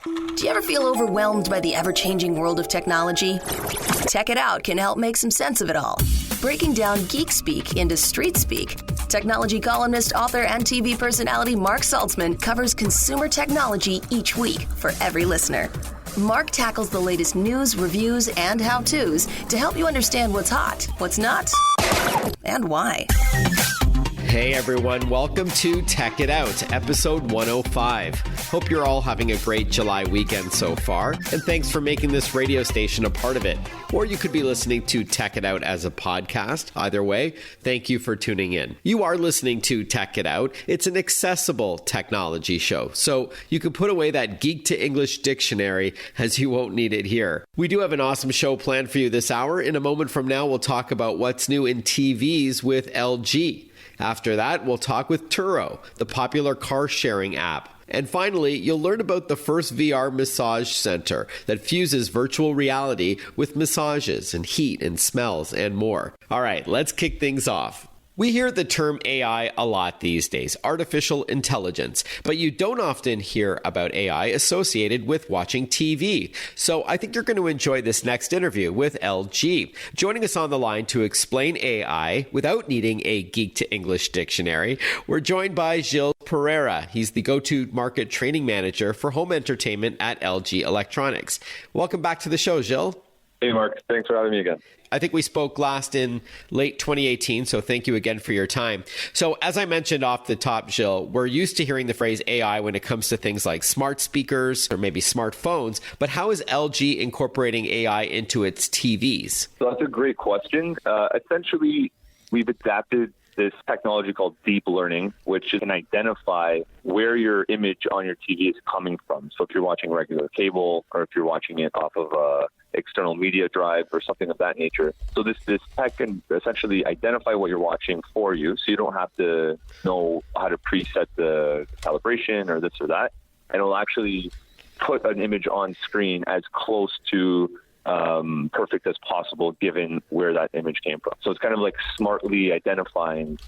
Do you ever feel overwhelmed by the ever-changing world of technology? Tech It Out can help make some sense of it all. Breaking down geek speak into street speak, technology columnist, author, and TV personality Marc Saltzman covers consumer technology each week for every listener. Marc tackles the latest news, reviews, and how-tos to help you understand what's hot, what's not, and why. Hey everyone, welcome to Tech It Out, episode 105. Hope you're all having a great July weekend so far, and thanks for making this radio station a part of it. Or you could be listening to Tech It Out as a podcast. Either way, thank you for tuning in. You are listening to Tech It Out. It's an accessible technology show, so you can put away that geek to English dictionary as you won't need it here. We do have an awesome show planned for you this hour. In a moment from now, we'll talk about what's new in TVs with LG. After that, we'll talk with Turo, the popular car-sharing app. And finally, you'll learn about the first VR massage center that fuses virtual reality with massages and heat and smells and more. All right, let's kick things off. We hear the term AI a lot these days, artificial intelligence, but you don't often hear about AI associated with watching TV. So I think you're going to enjoy this next interview with LG. Joining us on the line to explain AI without needing a geek to English dictionary, we're joined by Gilles Pereira. He's the go-to-market training manager for home entertainment at LG Electronics. Welcome back to the show, Gilles. Hey, Mark. Thanks for having me again. I think we spoke last in late 2018, so thank you again for your time. So as I mentioned off the top, Gilles, we're used to hearing the phrase AI when it comes to things like smart speakers or maybe smartphones, but how is LG incorporating AI into its TVs? So that's a great question. Essentially, we've adapted this technology called deep learning, which can identify where your image on your TV is coming from. So if you're watching regular cable or if you're watching it off of external media drive or something of that nature. So this tech can essentially identify what you're watching for you, so you don't have to know how to preset the calibration or this or that. And it'll actually put an image on screen as close to perfect as possible given where that image came from. So it's kind of like smartly identifying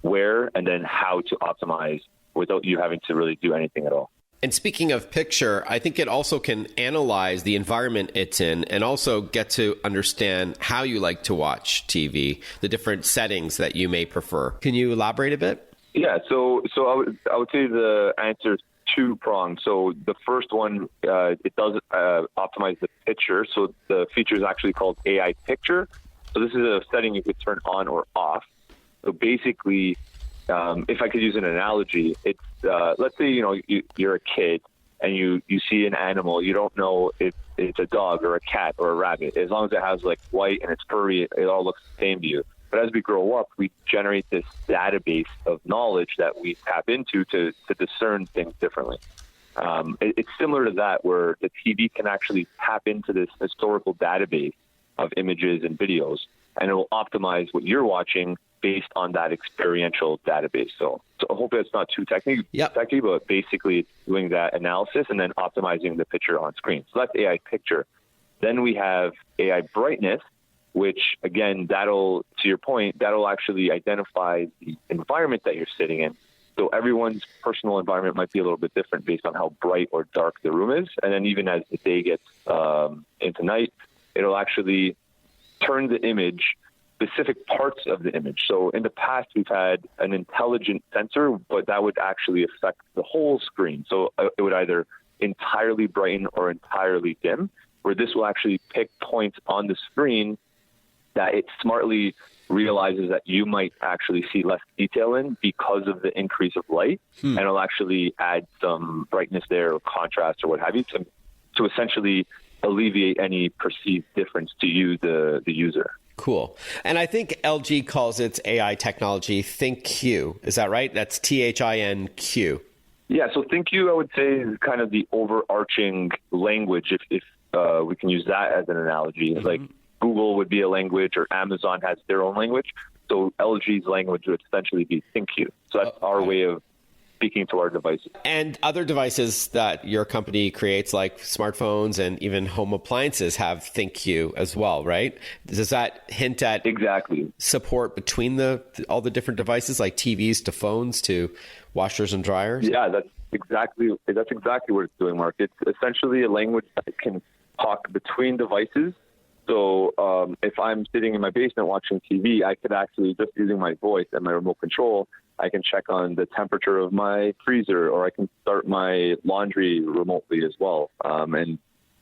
where and then how to optimize without you having to really do anything at all. And speaking of picture, I think it also can analyze the environment it's in and also get to understand how you like to watch TV, the different settings that you may prefer. Can you elaborate a bit? Yeah, so I would say the answer is two-pronged. So the first one, it does optimize the picture. So the feature is actually called AI Picture. So this is a setting you could turn on or off. So basically, if I could use an analogy, it's let's say you're a kid and you see an animal. You don't know if it's a dog or a cat or a rabbit. As long as it has like white and it's furry, it all looks the same to you. But as we grow up, we generate this database of knowledge that we tap into to discern things differently. It's similar to that, where the TV can actually tap into this historical database of images and videos, and it will optimize what you're watching based on that experiential database. So hopefully it's not too techy, but basically it's doing that analysis and then optimizing the picture on screen. So that's AI Picture. Then we have AI Brightness, which, again, to your point, that'll actually identify the environment that you're sitting in. So everyone's personal environment might be a little bit different based on how bright or dark the room is. And then even as the day gets into night, it'll actually turn the image, specific parts of the image. So in the past, we've had an intelligent sensor, but that would actually affect the whole screen. So it would either entirely brighten or entirely dim, where this will actually pick points on the screen that it smartly realizes that you might actually see less detail in because of the increase of light, and it'll actually add some brightness there or contrast or what have you to essentially alleviate any perceived difference to you, the user. Cool. And I think LG calls its AI technology ThinQ. Is that right? That's ThinQ. Yeah, so ThinQ, I would say, is kind of the overarching language, if we can use that as an analogy. Like Google would be a language, or Amazon has their own language. So LG's language would essentially be ThinQ. So that's our way of speaking to our devices. And other devices that your company creates, like smartphones and even home appliances, have ThinQ as well, right? Does that hint at exactly support between all the different devices, like TVs to phones to washers and dryers? Yeah, exactly what it's doing, Mark. It's essentially a language that can talk between devices. So if I'm sitting in my basement watching TV, I could actually, just using my voice and my remote control, I can check on the temperature of my freezer, or I can start my laundry remotely as well. And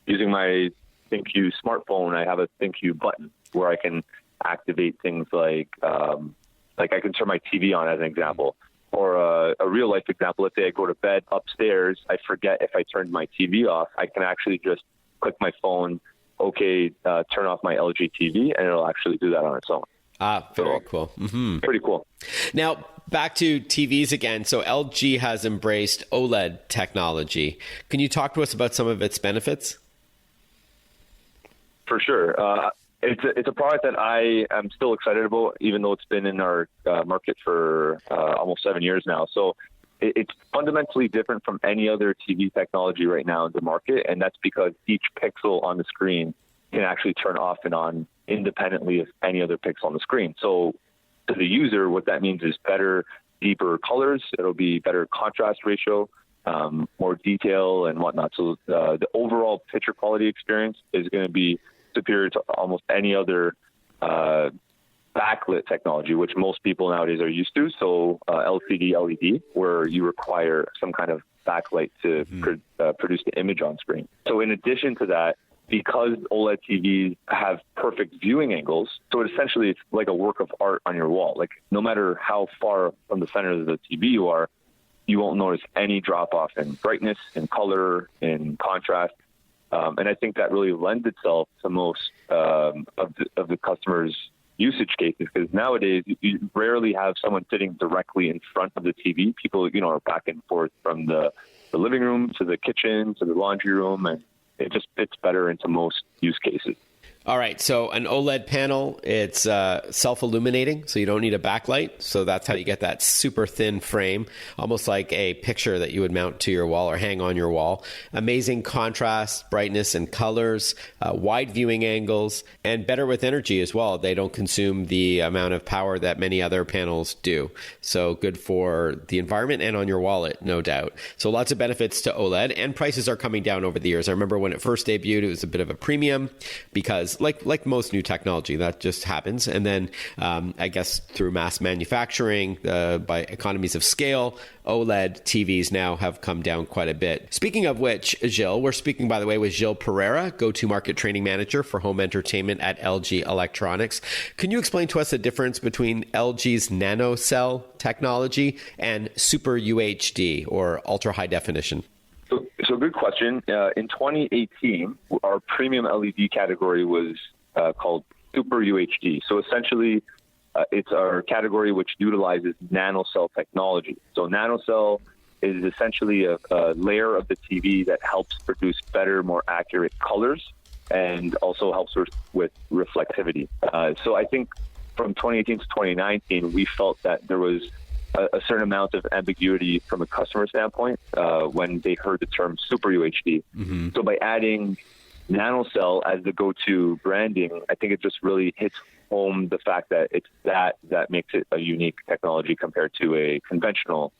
using my ThinQ smartphone, I have a ThinQ button where I can activate things like I can turn my TV on, as an example. Or a real life example, let's say I go to bed upstairs, I forget if I turned my TV off, I can actually just click my phone, turn off my LG TV, and it'll actually do that on its own. Very cool. Mm-hmm. Pretty cool. Now, back to TVs again. So LG has embraced OLED technology. Can you talk to us about some of its benefits? For sure. It's a product that I am still excited about, even though it's been in our market for almost 7 years now. So it's fundamentally different from any other TV technology right now in the market, and that's because each pixel on the screen can actually turn off and on independently of any other pixel on the screen. So to the user, what that means is better, deeper colors. It'll be better contrast ratio, more detail and whatnot. So the overall picture quality experience is going to be superior to almost any other backlit technology, which most people nowadays are used to. So LCD, LED, where you require some kind of backlight to produce the image on screen. So in addition to that, because OLED TVs have perfect viewing angles, so essentially it's like a work of art on your wall. Like no matter how far from the center of the TV you are, you won't notice any drop off in brightness, in color, in contrast. And I think that really lends itself to most of the customers' usage cases, because nowadays you rarely have someone sitting directly in front of the TV. People, are back and forth from the living room to the kitchen to the laundry room, and it just fits better into most use cases. All right, so an OLED panel, it's self-illuminating, so you don't need a backlight. So that's how you get that super thin frame, almost like a picture that you would mount to your wall or hang on your wall. Amazing contrast, brightness, and colors, wide viewing angles, and better with energy as well. They don't consume the amount of power that many other panels do. So good for the environment and on your wallet, no doubt. So lots of benefits to OLED, and prices are coming down over the years. I remember when it first debuted, it was a bit of a premium because like most new technology, that just happens. And then I guess through mass manufacturing, by economies of scale, OLED TVs now have come down quite a bit. Speaking of which, Gilles, we're speaking, by the way, with Gilles Pereira, go-to-market training manager for home entertainment at LG Electronics. Can you explain to us the difference between LG's nanocell technology and Super UHD, or ultra-high definition? So good question. In 2018, our premium LED category was called Super UHD. So essentially, it's our category which utilizes nanocell technology. So nanocell is essentially a layer of the TV that helps produce better, more accurate colors, and also helps with reflectivity. So I think from 2018 to 2019, we felt that there was a certain amount of ambiguity from a customer standpoint when they heard the term Super UHD. Mm-hmm. So by adding nanocell as the go-to branding, I think it just really hits home the fact that it's that makes it a unique technology compared to a conventional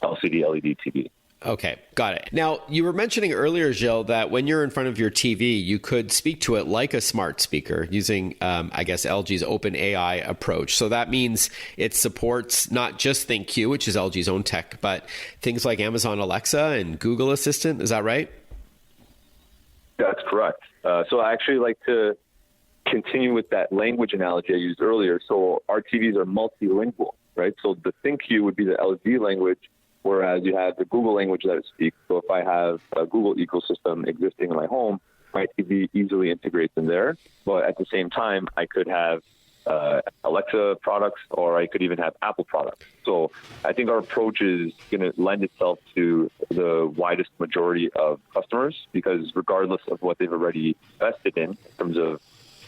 LCD LED TV. Okay, got it. Now, you were mentioning earlier, Gilles, that when you're in front of your TV, you could speak to it like a smart speaker using, I guess, LG's OpenAI approach. So that means it supports not just ThinQ, which is LG's own tech, but things like Amazon Alexa and Google Assistant. Is that right? That's correct. So I actually like to continue with that language analogy I used earlier. So our TVs are multilingual, right? So the ThinQ would be the LG language, whereas you have the Google language that it speaks. So if I have a Google ecosystem existing in my home, my TV easily integrates in there. But at the same time, I could have Alexa products, or I could even have Apple products. So I think our approach is going to lend itself to the widest majority of customers, because regardless of what they've already invested in terms of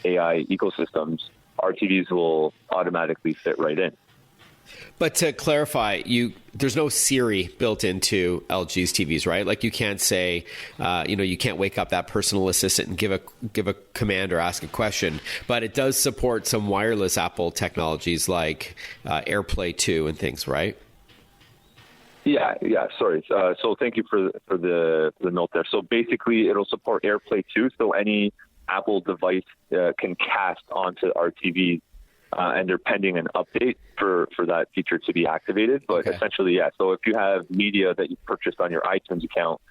AI ecosystems, our TVs will automatically fit right in. But to clarify, there's no Siri built into LG's TVs, right? Like you can't say, you can't wake up that personal assistant and give a command or ask a question. But it does support some wireless Apple technologies like AirPlay 2 and things, right? Yeah. Sorry. So thank you for the note there. So basically, it'll support AirPlay too. So any Apple device can cast onto our TVs, and they're pending an update for that feature to be activated. But essentially, yeah. So if you have media that you purchased on your iTunes account,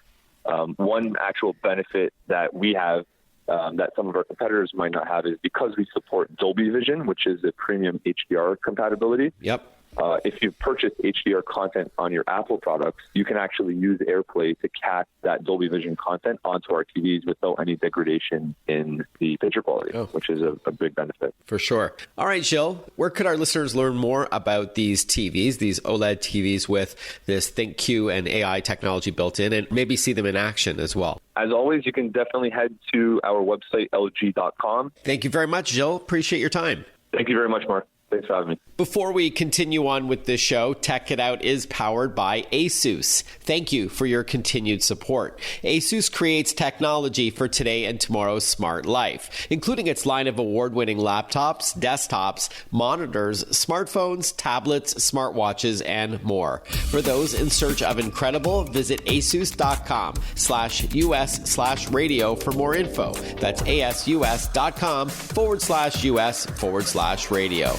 one actual benefit that we have that some of our competitors might not have is because we support Dolby Vision, which is a premium HDR compatibility. Yep. If you purchase HDR content on your Apple products, you can actually use AirPlay to cast that Dolby Vision content onto our TVs without any degradation in the picture quality, which is a big benefit. For sure. All right, Gilles, where could our listeners learn more about these TVs, these OLED TVs with this ThinkQ and AI technology built in, and maybe see them in action as well? As always, you can definitely head to our website, lg.com. Thank you very much, Gilles. Appreciate your time. Thank you very much, Marc. Thanks for having me. Before we continue on with this show, Tech It Out is powered by ASUS. Thank you for your continued support. ASUS creates technology for today and tomorrow's smart life, including its line of award-winning laptops, desktops, monitors, smartphones, tablets, smartwatches, and more. For those in search of incredible, visit asus.com/US/radio for more info. That's asus.com/US/radio.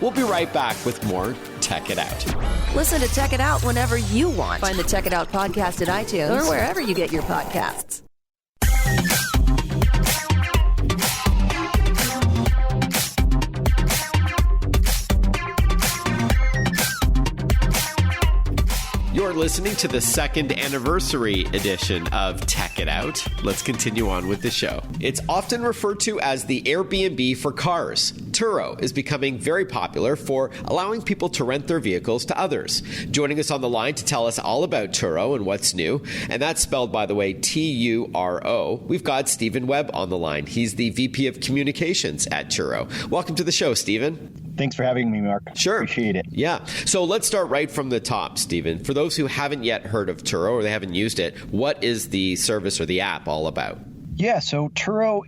We'll be right back with more Tech It Out. Listen to Tech It Out whenever you want. Find the Tech It Out podcast at iTunes or wherever you get your podcasts. You're listening to the second anniversary edition of Tech It Out. Let's continue on with the show. It's often referred to as the Airbnb for cars. Turo is becoming very popular for allowing people to rent their vehicles to others. Joining us on the line to tell us all about Turo and what's new, and that's spelled, by the way, Turo, we've got Stephen Webb on the line. He's the VP of Communications at Turo. Welcome to the show, Stephen. Thanks for having me, Marc. Sure. Appreciate it. Yeah. So let's start right from the top, Stephen. For those who haven't yet heard of Turo or they haven't used it, what is the service or the app all about? Yeah, so Turo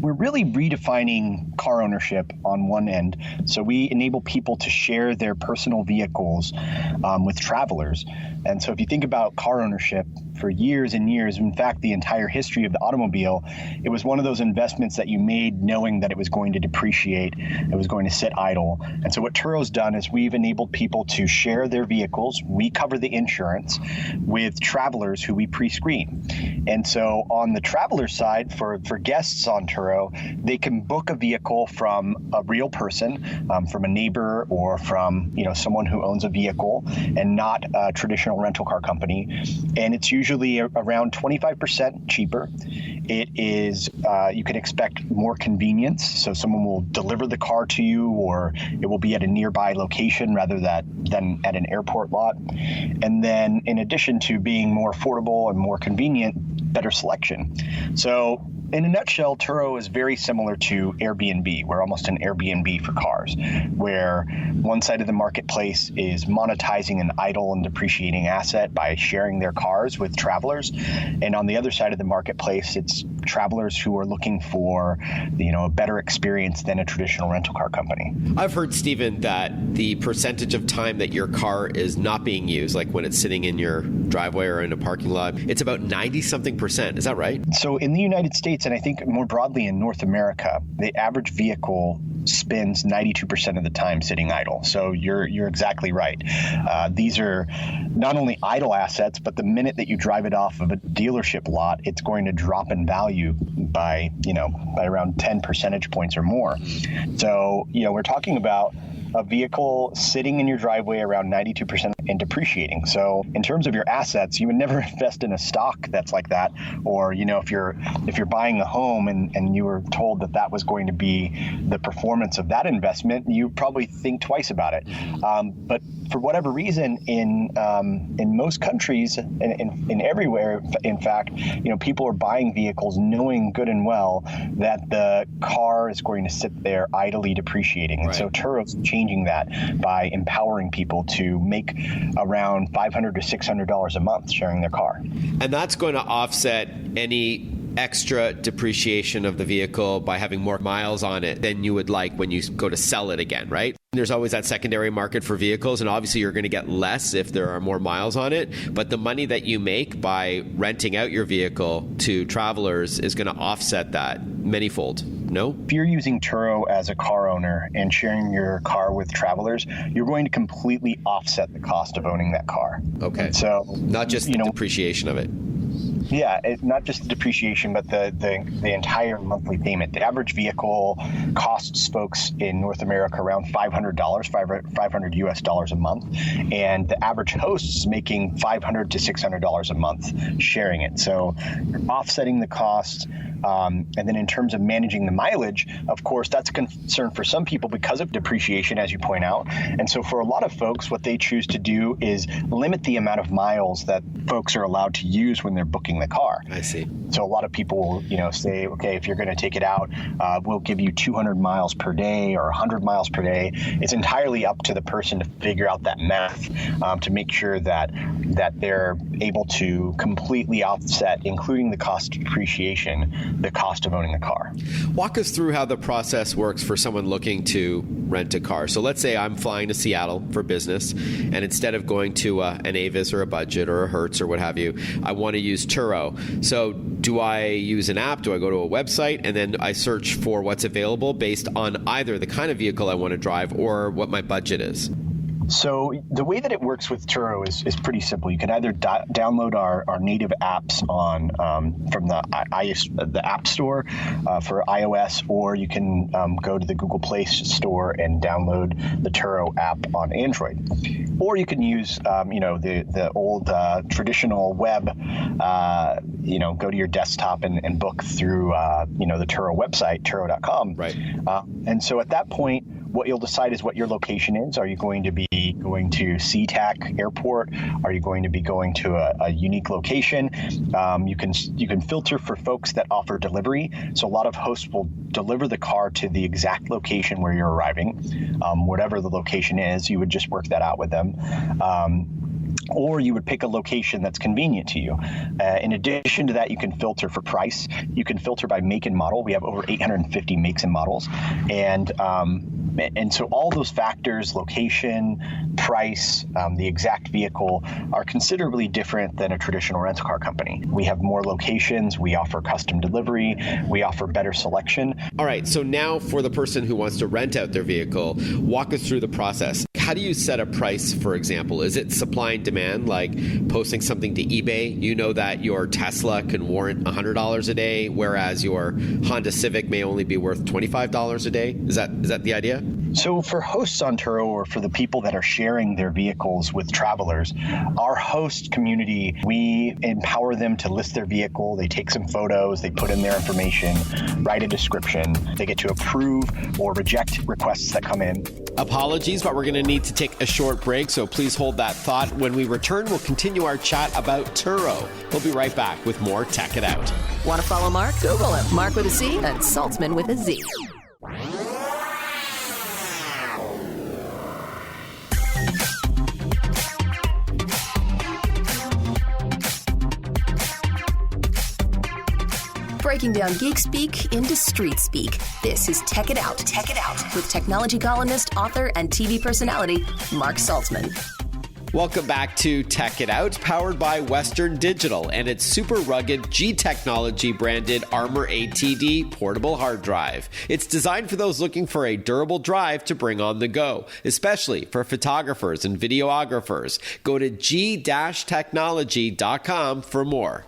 we're really redefining car ownership on one end. So we enable people to share their personal vehicles with travelers. And so if you think about car ownership for years and years, in fact, the entire history of the automobile, it was one of those investments that you made knowing that it was going to depreciate, it was going to sit idle. And so what Turo's done is we've enabled people to share their vehicles. We cover the insurance with travelers who we pre-screen. And so on the traveler side, for guests on Turo, they can book a vehicle from a real person, from a neighbor or from someone who owns a vehicle and not a traditional rental car company. And it's usually around 25% cheaper. It is, you can expect more convenience. So someone will deliver the car to you, or it will be at a nearby location rather than at an airport lot. And then in addition to being more affordable and more convenient, better selection. So in a nutshell, Turo is very similar to Airbnb. We're almost an Airbnb for cars, where one side of the marketplace is monetizing an idle and depreciating asset by sharing their cars with travelers. And on the other side of the marketplace, it's travelers who are looking for, a better experience than a traditional rental car company. I've heard, Stephen, that the percentage of time that your car is not being used, like when it's sitting in your driveway or in a parking lot, it's about 90-something%. Is that right? So in the United States, and I think more broadly in North America, the average vehicle spends 92% of the time sitting idle. So you're exactly right. These are not only idle assets, but the minute that you drive it off of a dealership lot, it's going to drop in value by around 10 percentage points or more. So, we're talking about a vehicle sitting in your driveway around 92% and depreciating. So in terms of your assets, you would never invest in a stock that's like that. Or, if you're buying a home and you were told that was going to be the performance of that investment, you probably think twice about it. But for whatever reason, in most countries and in everywhere, in fact, people are buying vehicles knowing good and well that the car is going to sit there idly depreciating. And so Turo's changing that by empowering people to make around $500 to $600 a month sharing their car. And that's going to offset any extra depreciation of the vehicle by having more miles on it than you would like when you go to sell it again, right? There's always that secondary market for vehicles, and obviously you're going to get less if there are more miles on it, but the money that you make by renting out your vehicle to travelers is going to offset that manyfold. No? If you're using Turo as a car owner and sharing your car with travelers, you're going to completely offset the cost of owning that car. Okay. And so not just the depreciation of it. Yeah, not just the depreciation, but the entire monthly payment. The average vehicle costs folks in North America around $500 US dollars a month, and the average host is making $500 to $600 a month sharing it. So you're offsetting the costs. And then in terms of managing the mileage, of course, that's a concern for some people because of depreciation, as you point out. And so for a lot of folks, what they choose to do is limit the amount of miles that folks are allowed to use when they're booking the car. I see. So a lot of people will, say, okay, if you're going to take it out, we'll give you 200 miles per day or 100 miles per day. It's entirely up to the person to figure out that math to make sure that they're able to completely offset, including the cost of depreciation, the cost of owning a car. Walk us through how the process works for someone looking to rent a car. So let's say I'm flying to Seattle for business, and instead of going to an Avis or a Budget or a Hertz or what have you, I want to use Turo. So do I use an app? Do I go to a website? And then I search for what's available based on either the kind of vehicle I want to drive or what my budget is? So the way that it works with Turo is pretty simple. You can either download our native apps from the App Store for iOS, or you can go to the Google Play Store and download the Turo app on Android. Or you can use the old traditional web, go to your desktop and book through the Turo website, Turo.com. Right. And so at that point, what you'll decide is what your location is. Are you going to be going to SeaTac Airport? Are you going to be going to a unique location? You can filter for folks that offer delivery. So a lot of hosts will deliver the car to the exact location where you're arriving. Whatever the location is, you would just work that out with them. Or you would pick a location that's convenient to you. In addition to that, you can filter for price. You can filter by make and model. We have over 850 makes and models. And so all those factors, location, price, the exact vehicle, are considerably different than a traditional rental car company. We have more locations. We offer custom delivery. We offer better selection. All right. So now for the person who wants to rent out their vehicle, walk us through the process. How do you set a price, for example? Is it supply and demand, like posting something to eBay? You know that your Tesla can warrant $100 a day, whereas your Honda Civic may only be worth $25 a day. Is that the idea? So for hosts on Turo, or for the people that are sharing their vehicles with travelers, our host community, we empower them to list their vehicle. They take some photos, they put in their information, write a description. They get to approve or reject requests that come in. Apologies, but we're going to need to take a short break, so please hold that thought. When we return, we'll continue our chat about Turo. We'll be right back with more Tech It Out. Want to follow Marc? Google him. Marc with a C and Saltzman with a Z. Breaking down geek speak into street speak. This is Tech It Out. Tech It Out with technology columnist, author, and TV personality Marc Saltzman. Welcome back to Tech It Out, powered by Western Digital and its super rugged G-Technology branded Armor ATD portable hard drive. It's designed for those looking for a durable drive to bring on the go, especially for photographers and videographers. Go to g-technology.com for more.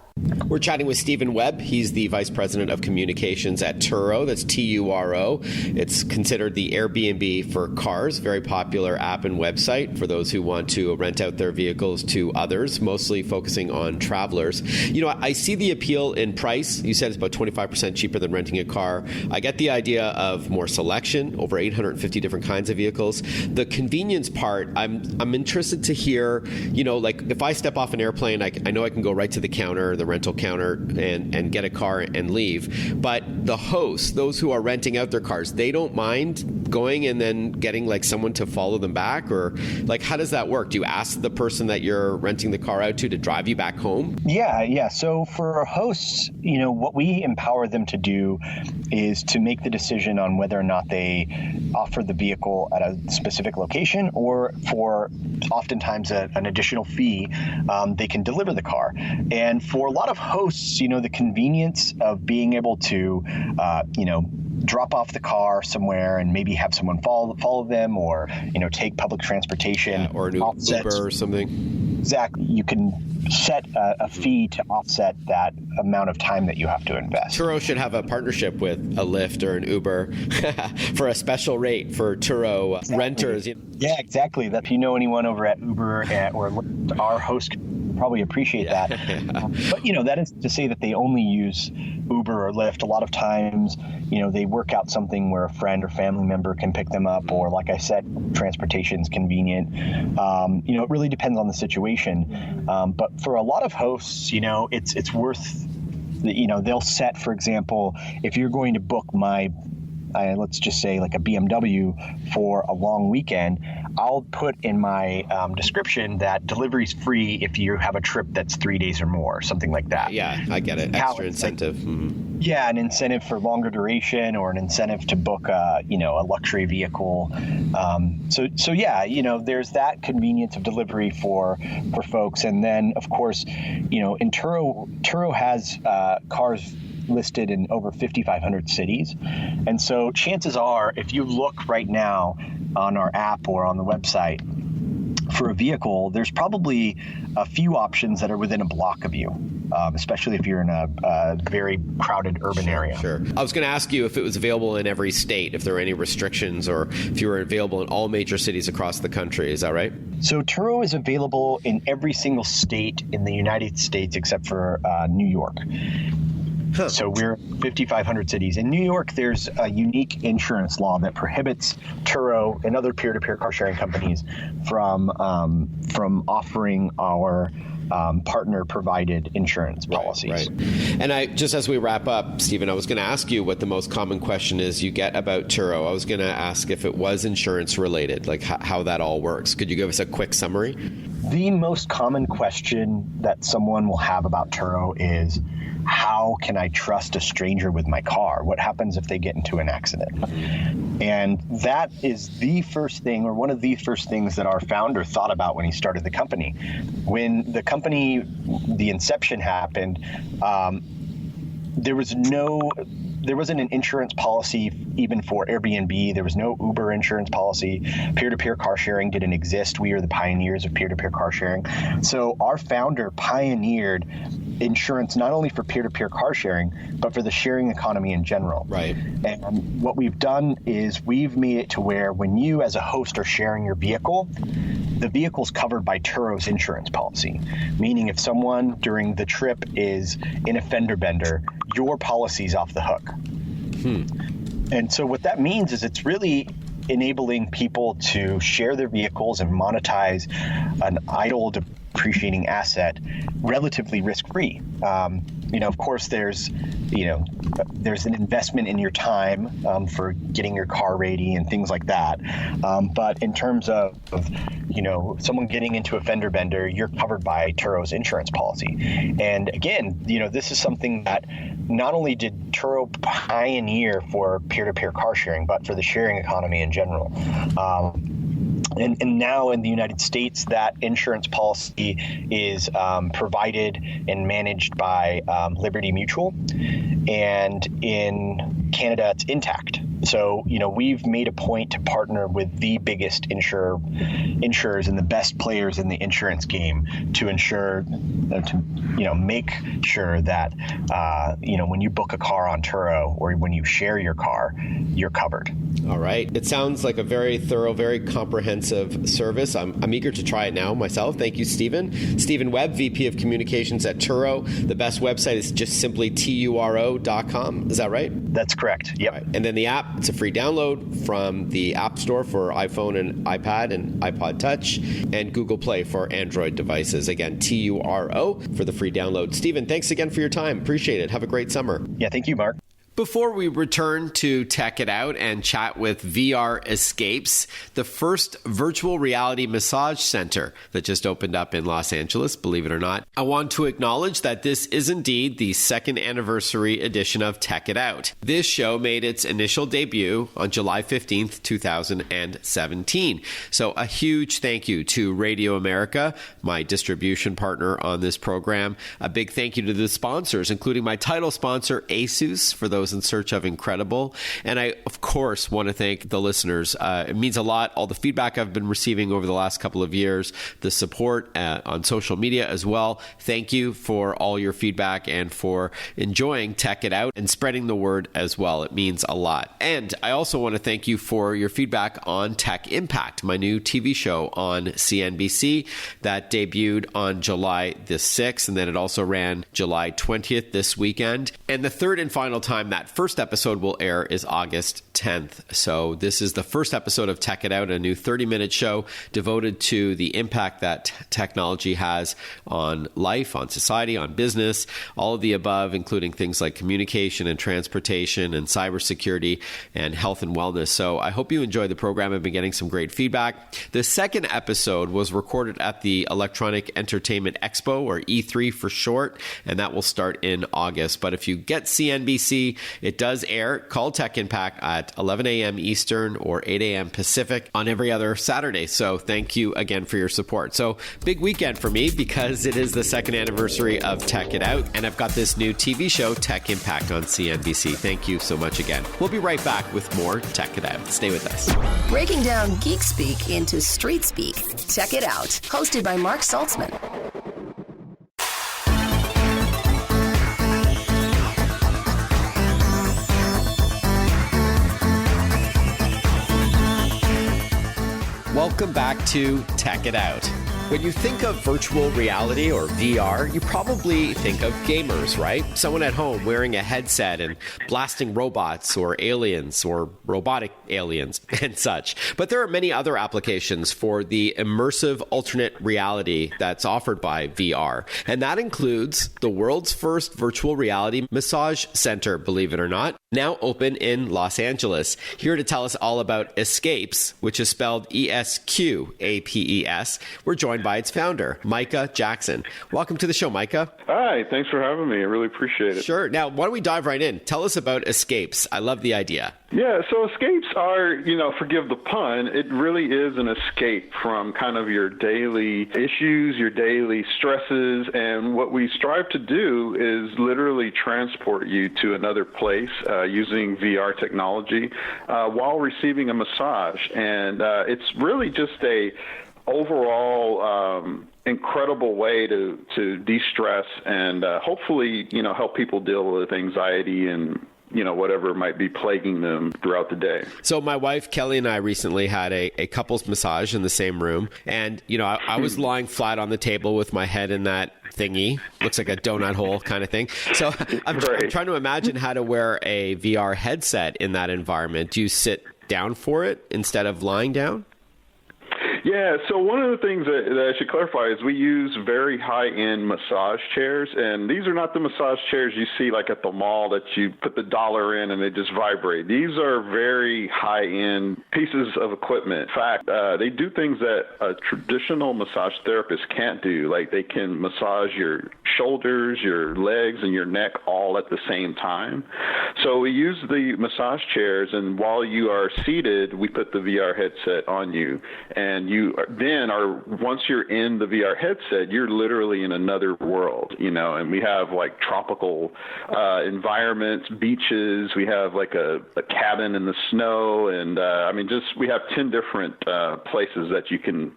We're chatting with Stephen Webb. He's the Vice President of Communications at Turo. That's Turo. It's considered the Airbnb for cars. Very popular app and website for those who want to rent out their vehicles to others, mostly focusing on travelers. You know, I see the appeal in price. You said it's about 25% cheaper than renting a car. I get the idea of more selection, over 850 different kinds of vehicles. The convenience part, I'm interested to hear, you know, like if I step off an airplane, I know I can go right to the counter. The rental counter and get a car and leave. But the hosts, those who are renting out their cars, they don't mind going and then getting like someone to follow them back, or like how does that work? Do you ask the person that you're renting the car out to drive you back home? Yeah. So for hosts, what we empower them to do is to make the decision on whether or not they offer the vehicle at a specific location, or for oftentimes an additional fee, they can deliver the car. And for a lot of hosts, the convenience of being able to, drop off the car somewhere and maybe have someone follow them, or take public transportation, or an Uber or something. Exactly. You can set a fee to offset that amount of time that you have to invest. Turo should have a partnership with a Lyft or an Uber for a special rate for Turo renters. Yeah, exactly. That if you know anyone over at Uber or Lyft, our host could probably appreciate that. But that is to say that they only use Uber or Lyft. A lot of times, they work out something where a friend or family member can pick them up, or like I said, transportation's convenient. It really depends on the situation. But for a lot of hosts, it's worth, they'll set, for example, if you're going to book let's just say like a BMW for a long weekend, I'll put in my description that delivery's free if you have a trip that's 3 days or more, something like that. Yeah, I get it. Extra incentive. Yeah, an incentive for longer duration, or an incentive to book a luxury vehicle. So yeah, there's that convenience of delivery for folks. And then of course, in Turo has cars listed in over 5,500 cities. And so chances are, if you look right now on our app or on the website for a vehicle, there's probably a few options that are within a block of you, especially if you're in a very crowded urban area. Sure. I was going to ask you if it was available in every state, if there were any restrictions, or if you were available in all major cities across the country. Is that right? So Turo is available in every single state in the United States except for New York. Huh. So we're 5,500 cities. In New York, there's a unique insurance law that prohibits Turo and other peer-to-peer car sharing companies from offering our partner-provided insurance policies. Right. And just as we wrap up, Stephen, I was going to ask you what the most common question is you get about Turo. I was going to ask if it was insurance-related, like how that all works. Could you give us a quick summary? The most common question that someone will have about Turo is, how can I trust a stranger with my car? What happens if they get into an accident? And that is the first thing, or one of the first things that our founder thought about when he started the company. When the inception happened, there wasn't an insurance policy even for Airbnb. There was no Uber insurance policy. Peer-to-peer car sharing didn't exist. We are the pioneers of peer-to-peer car sharing. So our founder pioneered insurance not only for peer-to-peer car sharing, but for the sharing economy in general. Right. And what we've done is we've made it to where when you as a host are sharing your vehicle, the vehicle's covered by Turo's insurance policy, meaning if someone during the trip is in a fender bender, your policy's off the hook. And so what that means is it's really enabling people to share their vehicles and monetize an idle depreciating asset relatively risk-free. Of course, there's an investment in your time for getting your car ready and things like that. But in terms of someone getting into a fender bender, you're covered by Turo's insurance policy. And again, this is something that not only did Turo pioneer for peer-to-peer car sharing, but for the sharing economy in general. And now in the United States, that insurance policy is provided and managed by Liberty Mutual. And in Canada, it's Intact. So, we've made a point to partner with the biggest insurers and the best players in the insurance game to ensure, make sure that, when you book a car on Turo or when you share your car, you're covered. All right. It sounds like a very thorough, very comprehensive service. I'm eager to try it now myself. Thank you, Stephen. Stephen Webb, VP of Communications at Turo. The best website is just simply Turo.com. Is that right? That's correct. Yep. Right. And then the app It's a free download from the App Store for iPhone and iPad and iPod Touch, and Google Play for Android devices. Again, Turo for the free download. Stephen, thanks again for your time. Appreciate it. Have a great summer. Yeah, thank you, Mark. Before we return to Tech It Out and chat with VR Esqapes, the first virtual reality massage center that just opened up in Los Angeles, believe it or not, I want to acknowledge that this is indeed the second anniversary edition of Tech It Out. This show made its initial debut on July 15th, 2017. So a huge thank you to Radio America, my distribution partner on this program. A big thank you to the sponsors, including my title sponsor, Asus, for those in search of incredible. And I, of course, want to thank the listeners. It means a lot. All the feedback I've been receiving over the last couple of years, the support on social media as well. Thank you for all your feedback and for enjoying Tech It Out and spreading the word as well. It means a lot. And I also want to thank you for your feedback on Tech Impact, my new TV show on CNBC that debuted on July the 6th, and then it also ran July 20th this weekend. And the third and final time that first episode will air is August 10th. So this is the first episode of Tech It Out, a new 30-minute show devoted to the impact that technology has on life, on society, on business, all of the above, including things like communication and transportation and cybersecurity and health and wellness. So I hope you enjoy the program. I've been getting some great feedback. The second episode was recorded at the Electronic Entertainment Expo, or E3 for short, and that will start in August. But if you get CNBC, it does air, called Tech Impact, at 11 a.m. Eastern or 8 a.m. Pacific on every other Saturday. So thank you again for your support. So big weekend for me because it is the second anniversary of Tech It Out, and I've got this new TV show, Tech Impact, on CNBC. Thank you so much again. We'll be right back with more Tech It Out. Stay with us. Breaking down geek speak into street speak. Tech It Out, hosted by Marc Saltzman. Welcome back to Tech It Out. When you think of virtual reality or VR, you probably think of gamers, right? Someone at home wearing a headset and blasting robots or aliens or robotic aliens and such. But there are many other applications for the immersive alternate reality that's offered by VR. And that includes the world's first virtual reality massage center, believe it or not, now open in Los Angeles. Here to tell us all about Esqapes, which is spelled Esqapes, we're joined by its founder, Micah Jackson. Welcome to the show, Micah. Hi, thanks for having me. I really appreciate it. Sure. Now, why don't we dive right in? Tell us about Esqapes. I love the idea. Yeah, so escapes are, forgive the pun, it really is an escape from kind of your daily issues, your daily stresses, and what we strive to do is literally transport you to another place using VR technology while receiving a massage. And it's really just a overall incredible way to de-stress and hopefully, help people deal with anxiety and whatever might be plaguing them throughout the day. So my wife, Kelly, and I recently had a couples massage in the same room. And, I was lying flat on the table with my head in that thingy. Looks like a donut hole kind of thing. So I'm trying to imagine how to wear a VR headset in that environment. Do you sit down for it instead of lying down? Yeah, so one of the things that I should clarify is we use very high-end massage chairs, and these are not the massage chairs you see like at the mall that you put the dollar in and they just vibrate. These are very high-end pieces of equipment. In fact, they do things that a traditional massage therapist can't do. Like they can massage your shoulders, your legs, and your neck all at the same time. So we use the massage chairs, and while you are seated, we put the VR headset on you, and you then are, once you're in the VR headset, you're literally in another world, and we have like tropical environments, beaches, we have like a cabin in the snow, and we have 10 different places that you can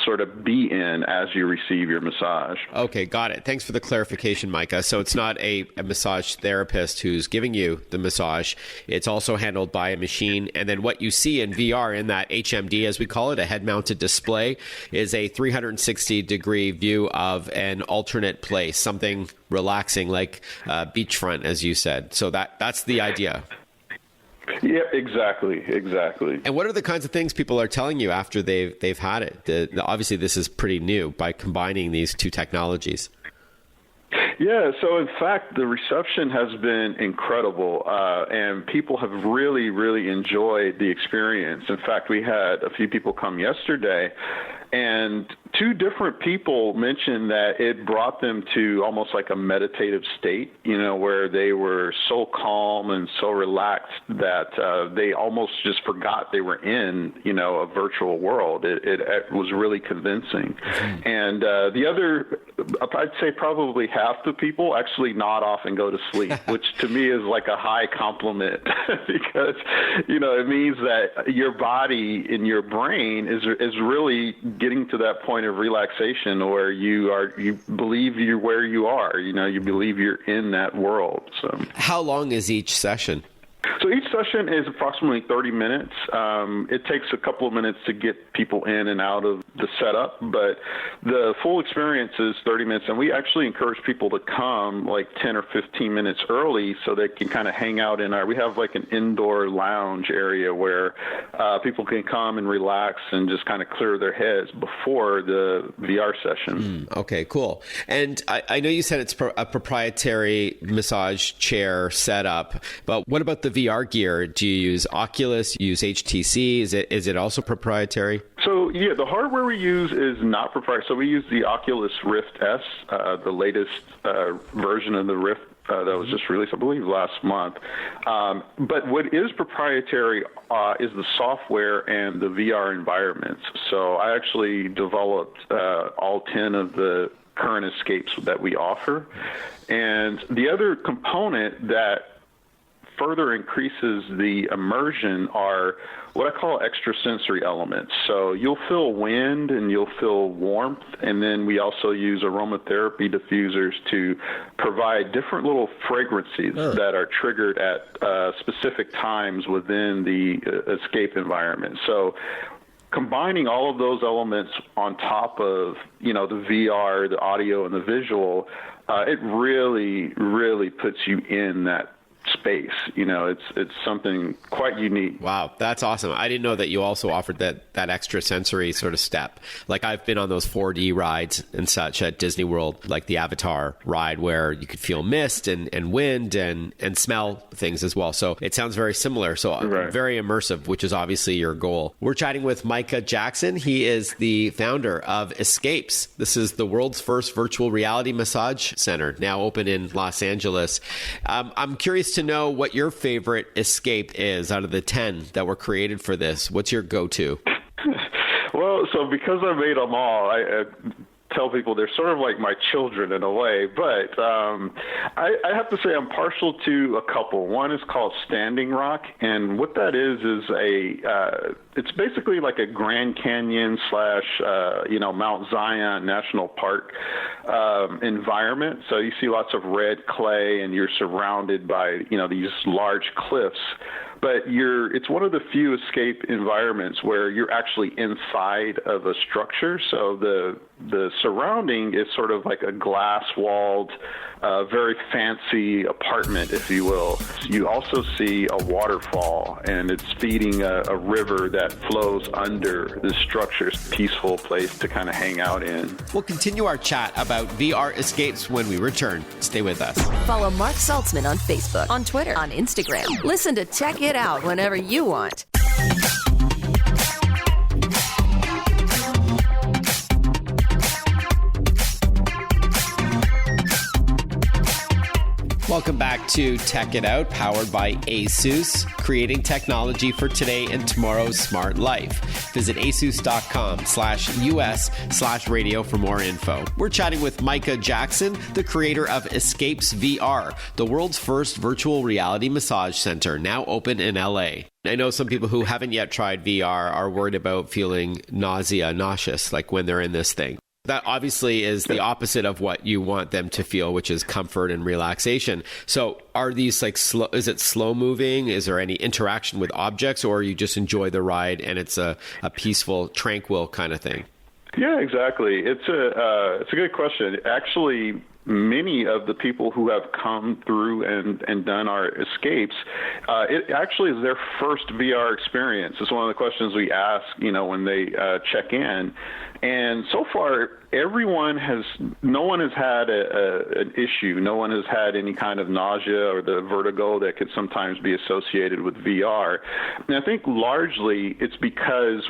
sort of be in as you receive your massage. Okay, got it. Thanks for the clarification, Micah. So it's not a massage therapist who's giving you the massage. It's also handled by a machine. And then what you see in VR in that HMD, as we call it, a head-mounted display, is a 360-degree view of an alternate place, something relaxing like beachfront, as you said. So that's the idea. Yeah, exactly. And what are the kinds of things people are telling you after they've had it? Obviously, this is pretty new by combining these two technologies. Yeah, so in fact, the reception has been incredible, and people have really, really enjoyed the experience. In fact, we had a few people come yesterday, and two different people mentioned that it brought them to almost like a meditative state, where they were so calm and so relaxed that they almost just forgot they were in, a virtual world. It was really convincing. Mm-hmm. And the other, I'd say probably half the people actually nod off and go to sleep, which to me is like a high compliment because, it means that your body and your brain is really getting to that point of relaxation where you believe you're where you are, you believe you're in that world. So how long is each session? So each session is approximately 30 minutes. It takes a couple of minutes to get people in and out of the setup, but the full experience is 30 minutes. And we actually encourage people to come like 10 or 15 minutes early so they can kind of hang out we have like an indoor lounge area where people can come and relax and just kind of clear their heads before the VR session. Okay, cool. And I know you said it's a proprietary massage chair setup, but what about the VR gear? Do you use Oculus, use HTC? Is it also proprietary? So, yeah, the hardware we use is not proprietary. So we use the Oculus Rift S, the latest version of the Rift that was just released, I believe, last month. But what is proprietary is the software and the VR environments. So I actually developed all 10 of the current escapes that we offer. And the other component that further increases the immersion are what I call extrasensory elements. So you'll feel wind and you'll feel warmth, and then we also use aromatherapy diffusers to provide different little fragrances that are triggered at specific times within the escape environment. So combining all of those elements on top of, the VR, the audio, and the visual, it really, really puts you in that space. It's something quite unique. Wow, that's awesome. I didn't know that you also offered that extra sensory sort of step. Like I've been on those 4D rides and such at Disney World, like the Avatar ride where you could feel mist and wind and smell things as well. So it sounds very similar. So right. Very immersive, which is obviously your goal. We're chatting with Micah Jackson. He is the founder of Esqapes. This is the world's first virtual reality massage center, now open in Los Angeles. I'm curious to know what your favorite escape is out of the 10 that were created for this. What's your go-to? Well, so because I made them all, I tell people they're sort of like my children in a way, but I have to say I'm partial to a couple. One is called Standing Rock, and what that is it's basically like a Grand Canyon / Mount Zion National Park environment. So you see lots of red clay, and you're surrounded by these large cliffs. But it's one of the few escape environments where you're actually inside of a structure. So the surrounding is sort of like a glass-walled, very fancy apartment, if you will. You also see a waterfall, and it's feeding a river that flows under the structure. It's a peaceful place to kind of hang out in. We'll continue our chat about VR escapes when we return. Stay with us. Follow Marc Saltzman on Facebook, on Twitter, on Instagram. Listen to Check It Out whenever you want. Welcome back to Tech It Out, powered by ASUS, creating technology for today and tomorrow's smart life. Visit asus.com/US/radio for more info. We're chatting with Micah Jackson, the creator of Esqapes VR, the world's first virtual reality massage center, now open in LA. I know some people who haven't yet tried VR are worried about feeling nauseous, like when they're in this thing. That obviously is the opposite of what you want them to feel, which is comfort and relaxation. So are these like slow? Is it slow moving? Is there any interaction with objects, or you just enjoy the ride and it's a peaceful, tranquil kind of thing? Yeah, exactly. It's a good question. Actually, many of the people who have come through and done our escapes, it actually is their first VR experience. It's one of the questions we ask, when they check in. And so far, no one has had an issue. No one has had any kind of nausea or the vertigo that could sometimes be associated with VR. And I think largely it's because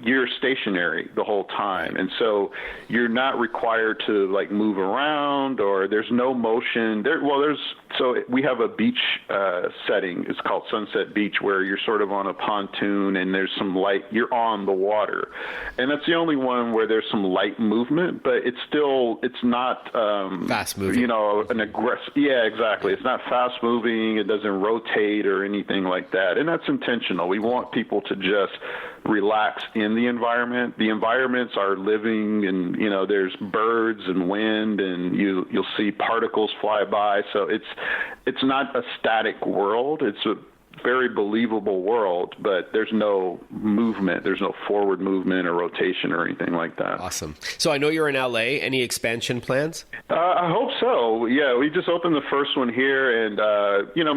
you're stationary the whole time, and so you're not required to move around, or there's no motion. So we have a beach setting. It's called Sunset Beach, where you're sort of on a pontoon and there's some light. You're on the water, and that's the only one where there's some light movement, but it's not fast moving. An aggressive. Yeah, exactly. It's not fast moving. It doesn't rotate or anything like that, and that's intentional. We want people to just relax in the environment. The environments are living, and there's birds and wind, and you'll see particles fly by. So it's not a static world. It's a very believable world, but there's no movement. There's no forward movement or rotation or anything like that. Awesome. So I know you're in LA. Any expansion plans? I hope so. Yeah, we just opened the first one here, and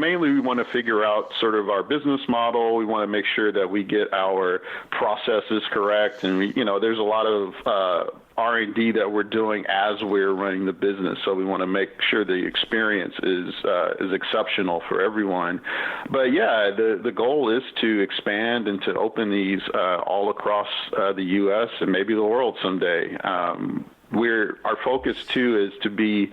mainly we want to figure out sort of our business model. We want to make sure that we get our processes correct, and there's a lot of R&D that we're doing as we're running the business. So we want to make sure the experience is exceptional for everyone. But yeah, the goal is to expand and to open these all across the U.S. and maybe the world someday. Our focus too is to be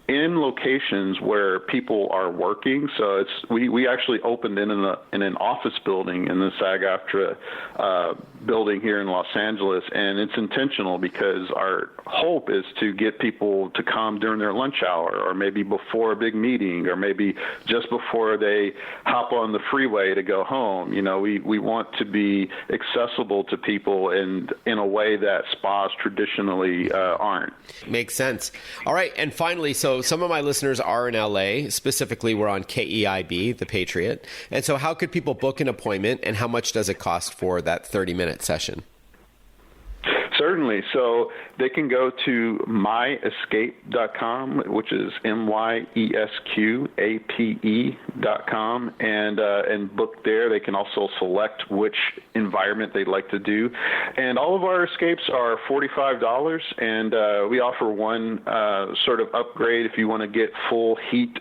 in locations where people are working. So we actually opened in an office building in the SAG-AFTRA building here in Los Angeles, and it's intentional because our hope is to get people to come during their lunch hour, or maybe before a big meeting, or maybe just before they hop on the freeway to go home. We want to be accessible to people in a way that spas traditionally aren't. Makes sense. All right, and finally, so some of my listeners are in LA. Specifically, we're on KEIB, the Patriot. And so how could people book an appointment, and how much does it cost for that 30-minute session? Certainly. So they can go to myescape.com, which is myesqape.com, and book there. They can also select which environment they'd like to do. And all of our escapes are $45, and we offer one sort of upgrade. If you want to get full heat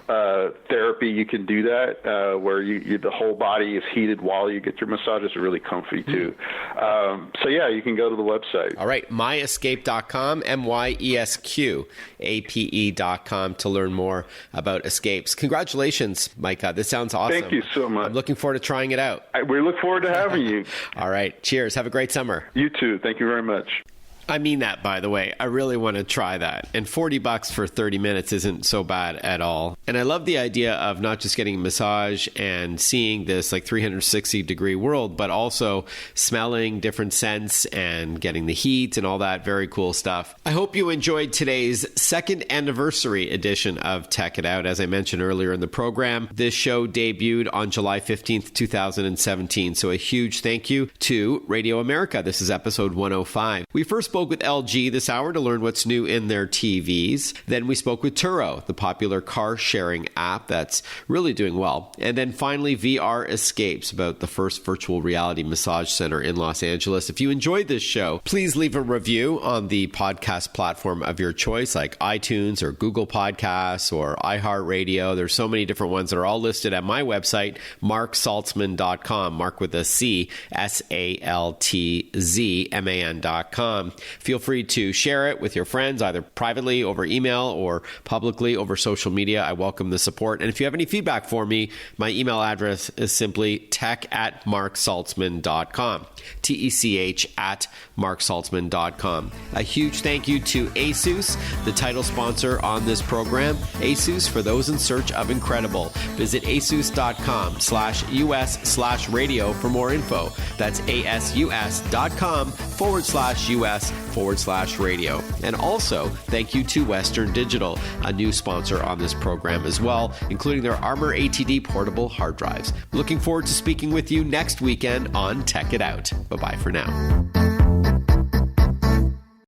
therapy, you can do that, where the whole body is heated while you get your massage. It's really comfy, too. So, yeah, you can go to the website. All right, myescape.com, myesqape.com to learn more about escapes. Congratulations, Micah. This sounds awesome. Thank you so much. I'm looking forward to trying it out. We look forward to having you. All right, cheers. Have a great summer. You too. Thank you very much. I mean that, by the way. I really want to try that. And $40 for 30 minutes isn't so bad at all. And I love the idea of not just getting a massage and seeing this 360-degree world, but also smelling different scents and getting the heat and all that very cool stuff. I hope you enjoyed today's second anniversary edition of Tech It Out. As I mentioned earlier in the program, this show debuted on July 15th, 2017. So a huge thank you to Radio America. This is episode 105. We first spoke with LG this hour to learn what's new in their TVs. Then we spoke with Turo, the popular car sharing app that's really doing well. And then finally, VR Escapes, about the first virtual reality massage center in Los Angeles. If you enjoyed this show, please leave a review on the podcast platform of your choice, like iTunes or Google Podcasts or iHeartRadio. There's so many different ones that are all listed at my website, marksaltzman.com, Mark with a C, SALTZMAN.com. Feel free to share it with your friends, either privately over email or publicly over social media. I welcome the support. And if you have any feedback for me, my email address is simply tech@marksaltzman.com. TECH@marksaltzman.com. A huge thank you to ASUS, the title sponsor on this program. ASUS, for those in search of incredible. Visit asus.com/US/radio for more info. That's ASUS.com/US/radio. And also, thank you to Western Digital, a new sponsor on this program as well, including their Armor ATD portable hard drives. Looking forward to speaking with you next weekend on Tech It Out. Bye-bye for now.